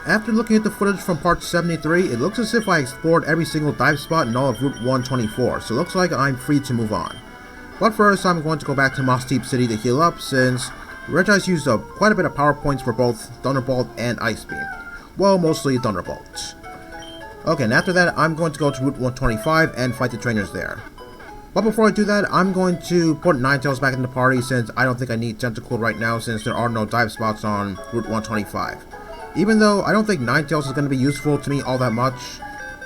after looking at the footage from part 73, it looks as if I explored every single dive spot in all of Route 124, so it looks like I'm free to move on. But first, I'm going to go back to Moss Deep City to heal up, since Regice used up quite a bit of power points for both Thunderbolt and Ice Beam. Well, mostly Thunderbolt. Okay, and after that, I'm going to go to Route 125 and fight the trainers there. But before I do that, I'm going to put Ninetales back in the party, since I don't think I need Tentacool right now, since there are no dive spots on Route 125. Even though I don't think Ninetales is going to be useful to me all that much,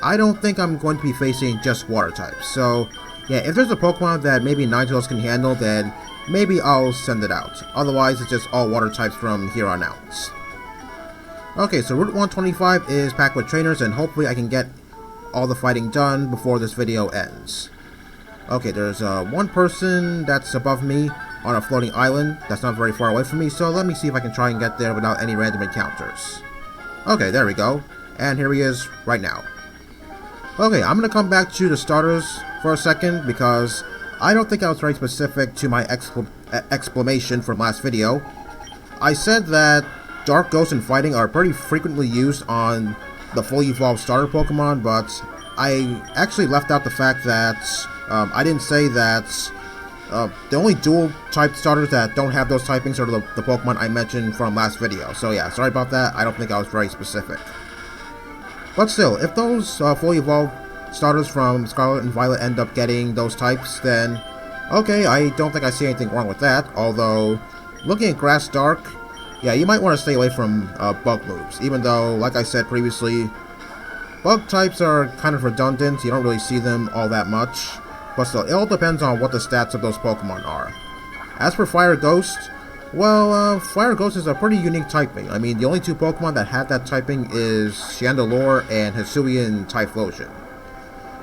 I don't think I'm going to be facing just water types. So, yeah, if there's a Pokemon that maybe Ninetales can handle, then maybe I'll send it out. Otherwise, it's just all water types from here on out. Okay, so Route 125 is packed with trainers, and hopefully I can get all the fighting done before this video ends. Okay, there's one person that's above me on a floating island that's not very far away from me, so let me see if I can try and get there without any random encounters. Okay, there we go. And here he is right now. Okay, I'm going to come back to the starters for a second, because I don't think I was very specific to my exclamation from last video. I said that Dark Ghost and Fighting are pretty frequently used on the fully evolved starter Pokemon, but I actually left out the fact that I didn't say that the only dual type starters that don't have those typings are the Pokemon I mentioned from last video. So yeah, sorry about that. I don't think I was very specific. But still, if those fully evolved starters from Scarlet and Violet end up getting those types, then okay, I don't think I see anything wrong with that. Although, looking at Grass Dark, yeah, you might want to stay away from bug moves. Even though, like I said previously, bug types are kind of redundant. You don't really see them all that much. But still, it all depends on what the stats of those Pokemon are. As for Fire Ghost, well, Fire Ghost is a pretty unique typing. I mean, the only two Pokemon that have that typing is Chandelure and Hisuian Typhlosion.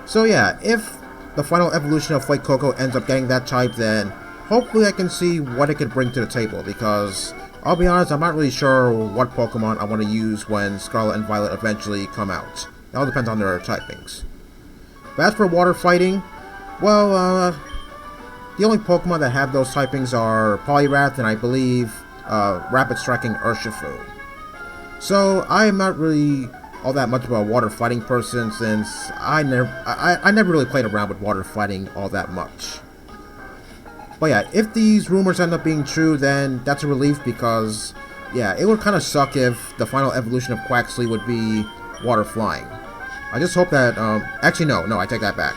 So yeah, if the final evolution of Flake Coco ends up getting that type, then hopefully I can see what it could bring to the table, because I'll be honest, I'm not really sure what Pokemon I want to use when Scarlet and Violet eventually come out. It all depends on their typings. But as for water fighting, well, the only Pokemon that have those typings are Poliwrath and I believe Rapid Striking Urshifu. So I am not really all that much of a water fighting person, since I never really played around with water fighting all that much. But yeah, if these rumors end up being true, then that's a relief, because yeah, it would kind of suck if the final evolution of Quaxly would be water flying. I just hope that, actually no, I take that back.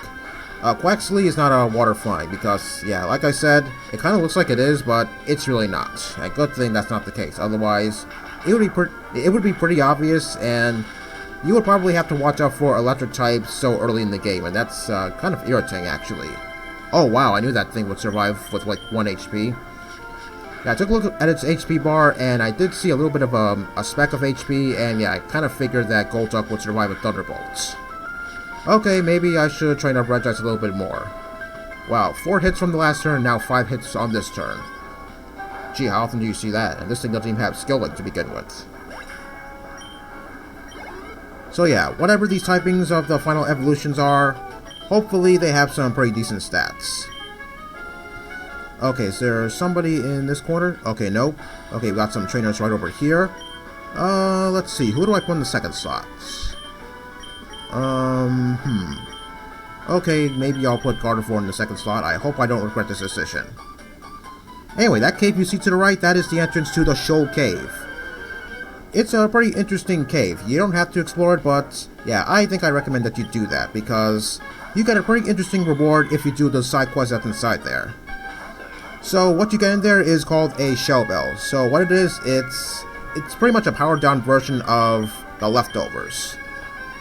Quaxly is not a water flying, because, yeah, like I said, it kind of looks like it is, but it's really not. A good thing that's not the case, otherwise, it would be pretty obvious, and you would probably have to watch out for electric types so early in the game, and that's kind of irritating, actually. Oh wow, I knew that thing would survive with like 1 HP. Yeah, I took a look at its HP bar, and I did see a little bit of a speck of HP, and yeah, I kind of figured that Golduck would survive with Thunderbolts. Okay, maybe I should train up Regice a little bit more. Wow, 4 hits from the last turn, now 5 hits on this turn. Gee, how often do you see that? And this thing doesn't even have Skill Link to begin with. So yeah, whatever these typings of the final evolutions are, hopefully they have some pretty decent stats. Okay, is there somebody in this corner? Okay, nope. Okay, we got some trainers right over here. Let's see, who do I put in the second slot? Okay, maybe I'll put Gardevoir in the second slot. I hope I don't regret this decision. Anyway, that cave you see to the right, that is the entrance to the Shoal Cave. It's a pretty interesting cave. You don't have to explore it, but yeah, I think I recommend that you do that, because you get a pretty interesting reward if you do the side quests that's inside there. So what you get in there is called a Shell Bell. So what it is, it's pretty much a powered down version of the Leftovers.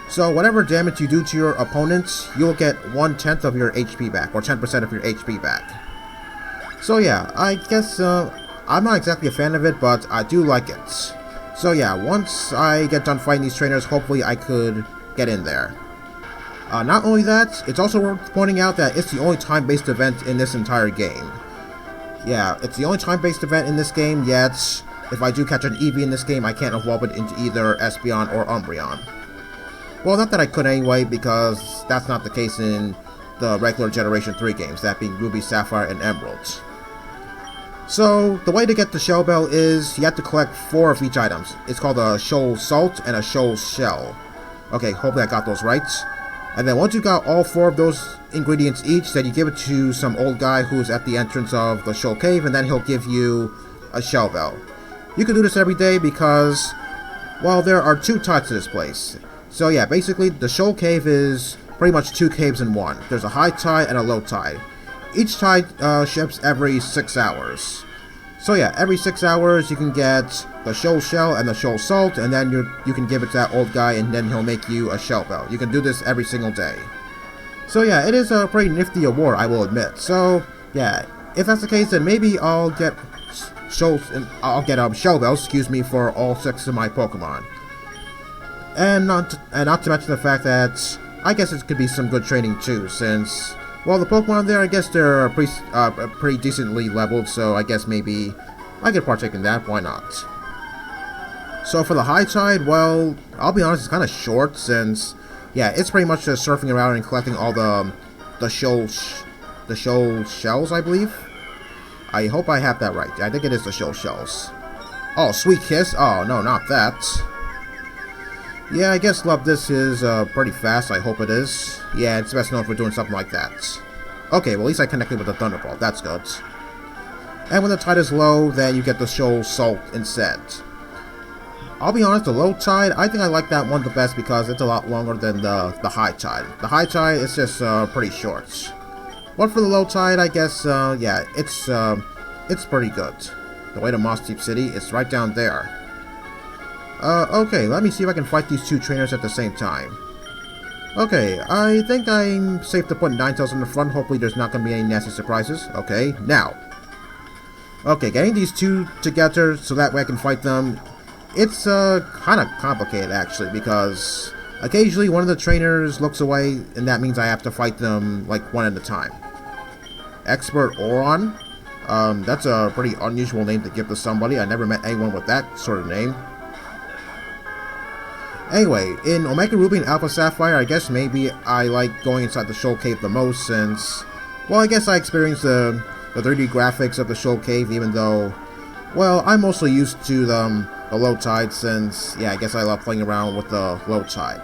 So whatever damage you do to your opponents, you'll get 1/10 of your HP back, or 10% of your HP back. So yeah, I guess I'm not exactly a fan of it, but I do like it. So yeah, once I get done fighting these trainers, hopefully I could get in there. Not only that, it's also worth pointing out that it's the only time-based event in this entire game. Yeah, it's the only time-based event in this game, yet if I do catch an Eevee in this game, I can't evolve it into either Espeon or Umbreon. Well, not that I could anyway, because that's not the case in the regular Generation 3 games, that being Ruby, Sapphire, and Emerald. So, the way to get the Shell Bell is you have to collect 4 of each items. It's called a Shoal Salt and a Shoal Shell. Okay, hopefully I got those right. And then once you got all 4 of those ingredients each, then you give it to some old guy who's at the entrance of the Shoal Cave, and then he'll give you a Shell Bell. You can do this every day because, well, there are 2 tides to this place. So yeah, basically the Shoal Cave is pretty much 2 caves in one. There's a high tide and a low tide. Each tide ships every 6 hours. So yeah, every 6 hours you can get the Shoal Shell and the Shoal Salt, and then you can give it to that old guy, and then he'll make you a Shell Bell. You can do this every single day. So yeah, it is a pretty nifty award, I will admit. So yeah, if that's the case, then maybe I'll get Shell Bells, excuse me, for all 6 of my Pokemon. And not to mention the fact that I guess it could be some good training too, since, well, the Pokemon there, I guess they're pretty decently leveled, so I guess maybe I could partake in that, why not? So for the high tide, well, I'll be honest, it's kind of short, since, yeah, it's pretty much just surfing around and collecting all the shoal shells, I believe? I hope I have that right. I think it is the shoal shells. Oh, Sweet Kiss? Oh, no, not that. Yeah, I guess Love This is pretty fast, I hope it is. Yeah, it's best known for doing something like that. Okay, well at least I connected with the Thunderbolt, that's good. And when the tide is low, then you get the Shoal Salt instead. I'll be honest, the low tide, I think I like that one the best because it's a lot longer than the high tide. The high tide is just pretty short. But for the low tide, I guess, yeah, it's pretty good. The way to Moss Deep City, it's right down there. Okay, let me see if I can fight these 2 trainers at the same time. Okay, I think I'm safe to put Ninetales in the front. Hopefully there's not going to be any nasty surprises. Okay, now. Okay, getting these 2 together so that way I can fight them, it's kind of complicated actually, because occasionally one of the trainers looks away, and that means I have to fight them like one at a time. Expert Oron? That's a pretty unusual name to give to somebody. I never met anyone with that sort of name. Anyway, in Omega Ruby and Alpha Sapphire, I guess maybe I like going inside the Shoal Cave the most since, well, I guess I experienced the 3D graphics of the Shoal Cave, even though, well, I'm mostly used to the low tide since, yeah, I guess I love playing around with the low tide.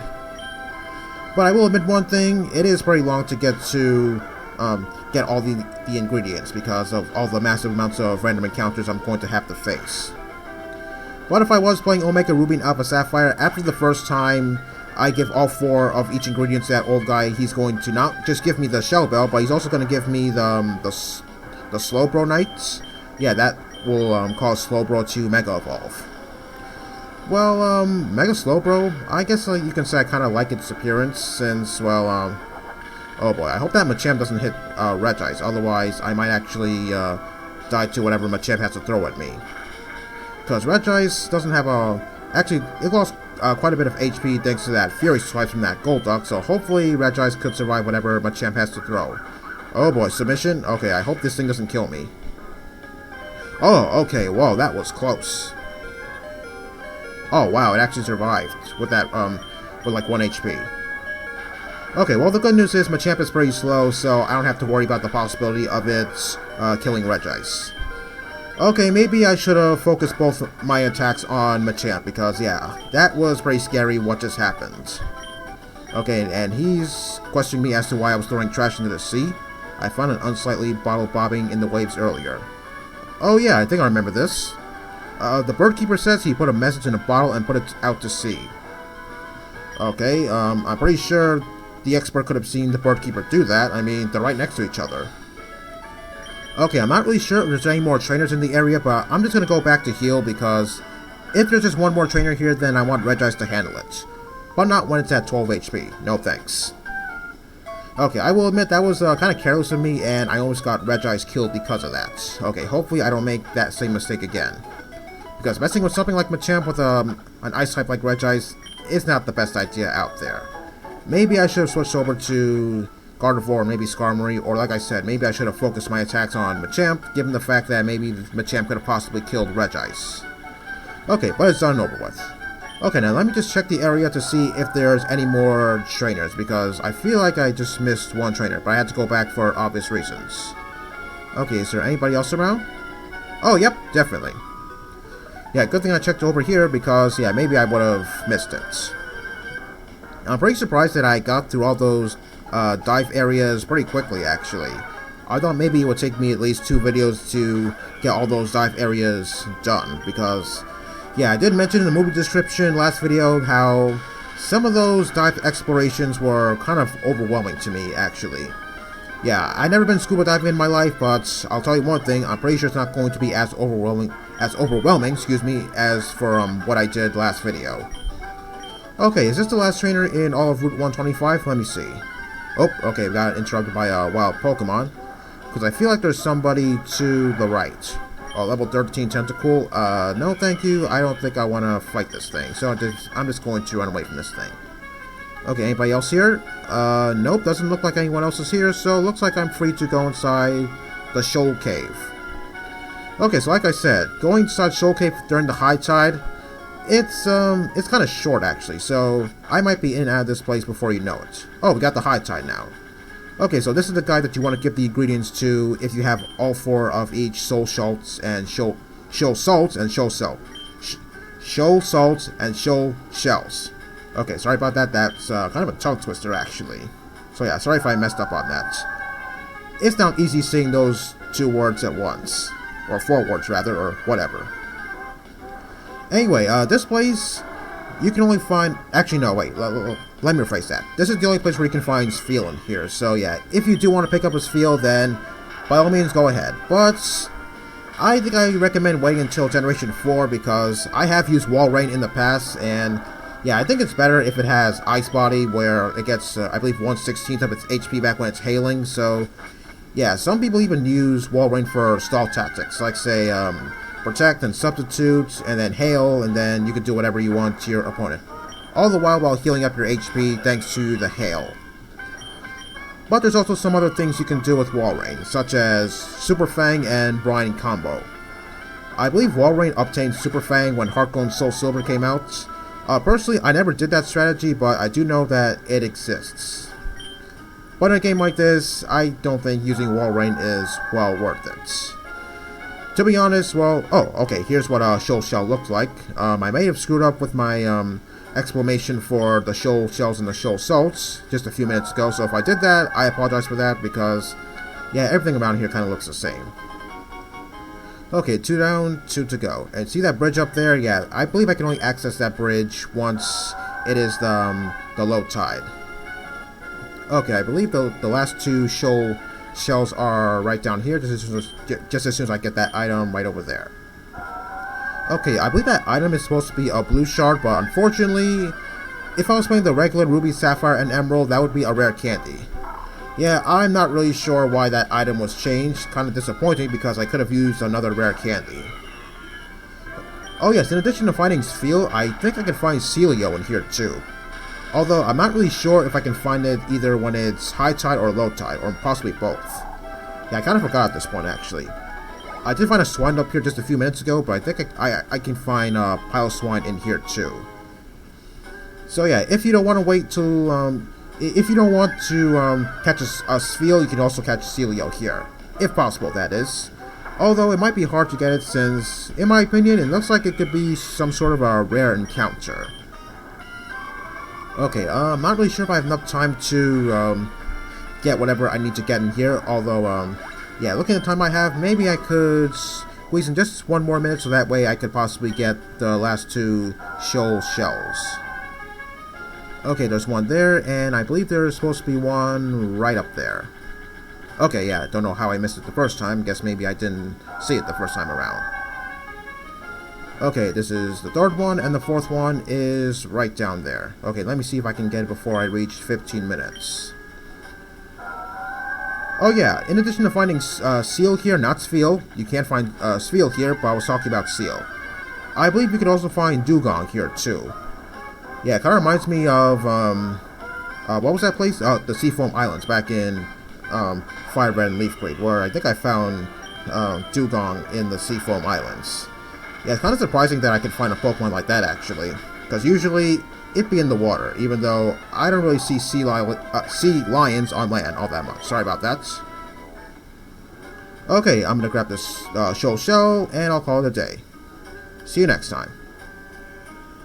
But I will admit one thing, it is pretty long to get all the ingredients because of all the massive amounts of random encounters I'm going to have to face. But if I was playing Omega Ruby and Alpha Sapphire, after the first time I give all 4 of each ingredient to that old guy, he's going to not just give me the Shell Bell, but he's also going to give me the Slowbro Knights. Yeah, that will cause Slowbro to Mega Evolve. Well, Mega Slowbro, I guess you can say I kind of like its appearance, since, well, oh boy, I hope that Machamp doesn't hit Regice, otherwise I might actually die to whatever Machamp has to throw at me. Because Regice doesn't have actually, it lost quite a bit of HP thanks to that Fury Swipe from that Golduck, so hopefully Regice could survive whatever Machamp has to throw. Oh boy, submission? Okay, I hope this thing doesn't kill me. Oh, okay, whoa, that was close. Oh wow, it actually survived with that, with like 1 HP. Okay, well the good news is Machamp is pretty slow, so I don't have to worry about the possibility of it killing Regice. Okay, maybe I should have focused both my attacks on Machamp, because yeah, that was pretty scary what just happened. Okay, and he's questioning me as to why I was throwing trash into the sea. I found an unsightly bottle bobbing in the waves earlier. Oh yeah, I think I remember this. The Birdkeeper says he put a message in a bottle and put it out to sea. Okay, I'm pretty sure the expert could have seen the Birdkeeper do that. I mean, they're right next to each other. Okay, I'm not really sure if there's any more trainers in the area, but I'm just going to go back to heal because if there's just one more trainer here, then I want Regice to handle it. But not when it's at 12 HP. No thanks. Okay, I will admit that was kind of careless of me, and I almost got Regice killed because of that. Okay, hopefully I don't make that same mistake again. Because messing with something like Machamp with an Ice type like Regice is not the best idea out there. Maybe I should have switched over to Gardevoir or maybe Skarmory, or like I said, maybe I should have focused my attacks on Machamp, given the fact that maybe Machamp could have possibly killed Regice. Okay, but it's done and over with. Okay, now let me just check the area to see if there's any more trainers, because I feel like I just missed one trainer, but I had to go back for obvious reasons. Okay, is there anybody else around? Oh, yep, definitely. Yeah, good thing I checked over here because, yeah, maybe I would have missed it. I'm pretty surprised that I got through all those dive areas pretty quickly, actually. I thought maybe it would take me at least 2 videos to get all those dive areas done, because, yeah, I did mention in the movie description last video how some of those dive explorations were kind of overwhelming to me, actually. Yeah, I've never been scuba diving in my life, but I'll tell you one thing, I'm pretty sure it's not going to be as overwhelming, excuse me, as for what I did last video. Okay, is this the last trainer in all of Route 125? Let me see. Oh, okay, we got interrupted by a wild Pokemon. Because I feel like there's somebody to the right. Oh, level 13 Tentacle. No thank you. I don't think I want to fight this thing. So I'm just going to run away from this thing. Okay, anybody else here? Nope, doesn't look like anyone else is here. So looks like I'm free to go inside the Shoal Cave. Okay, so like I said, going inside Shoal Cave during the high tide, it's kind of short actually, so I might be in and out of this place before you know it. Oh, we got the high tide now. Okay, so this is the guy that you want to give the ingredients to if you have all 4 of each Shoal Salts and Shoal Salts and Shoal Salts and Shoal Shells. Okay, sorry about that. That's kind of a tongue twister actually. So yeah, sorry if I messed up on that. It's not easy saying those 2 words at once, or 4 words rather, or whatever. Anyway, this place, you can only find... Actually, no, wait. Let me rephrase that. This is the only place where you can find Spheal in here. So, yeah, if you do want to pick up a Spheal, then by all means, go ahead. But I think I recommend waiting until Generation 4 because I have used Walrein in the past, and yeah, I think it's better if it has Ice Body, where it gets, I believe, 1/16 of its HP back when it's hailing. So, yeah, some people even use Walrein for stall tactics, like, say, Protect and Substitute, and then Hail, and then you can do whatever you want to your opponent. All the while healing up your HP thanks to the Hail. But there's also some other things you can do with Walrein, such as Super Fang and Brine combo. I believe Walrein obtained Super Fang when Heartgold Soul Silver came out. Personally, I never did that strategy, but I do know that it exists. But in a game like this, I don't think using Walrein is, well, worth it. To be honest, well, oh, okay, here's what a Shoal Shell looks like. I may have screwed up with my exclamation for the Shoal Shells and the Shoal Salts just a few minutes ago, so if I did that, I apologize for that because, yeah, everything around here kind of looks the same. Okay, 2 down, 2 to go. And see that bridge up there? Yeah, I believe I can only access that bridge once it is the low tide. Okay, I believe the last 2 Shoal Shells are right down here, just as soon as I get that item right over there. Okay, I believe that item is supposed to be a blue shard, but unfortunately, if I was playing the regular Ruby, Sapphire, and Emerald, that would be a rare candy. Yeah, I'm not really sure why that item was changed, kind of disappointing because I could have used another rare candy. Oh yes, in addition to finding Spheal, I think I can find Celio in here too. Although, I'm not really sure if I can find it either when it's high tide or low tide, or possibly both. Yeah, I kind of forgot at this point, actually. I did find a swine up here just a few minutes ago, but I think I can find Pile Swine in here too. So yeah, if you don't want to wait till, if you don't want to catch a Spheal, you can also catch Celio here. If possible, that is. Although, it might be hard to get it since, in my opinion, it looks like it could be some sort of a rare encounter. Okay, I'm not really sure if I have enough time to get whatever I need to get in here, although, yeah, looking at the time I have, maybe I could squeeze in just 1 more minute so that way I could possibly get the last 2 Shoal Shells. Okay, there's 1 there, and I believe there's supposed to be 1 right up there. Okay, yeah, don't know how I missed it the first time, guess maybe I didn't see it the first time around. Okay, this is the 3rd one, and the 4th one is right down there. Okay, let me see if I can get it before I reach 15 minutes. Oh yeah, in addition to finding Seal here, not Spheal, you can't find Spheal here, but I was talking about Seal. I believe you could also find Dugong here too. Yeah, it kind of reminds me of, what was that place? The Seafoam Islands back in Fire Red and Leaf Green, where I think I found Dugong in the Seafoam Islands. Yeah, it's kind of surprising that I could find a Pokemon like that, actually. Because usually, it'd be in the water, even though I don't really see sea lions on land all that much. Sorry about that. Okay, I'm gonna grab this Shoal Shell, and I'll call it a day. See you next time.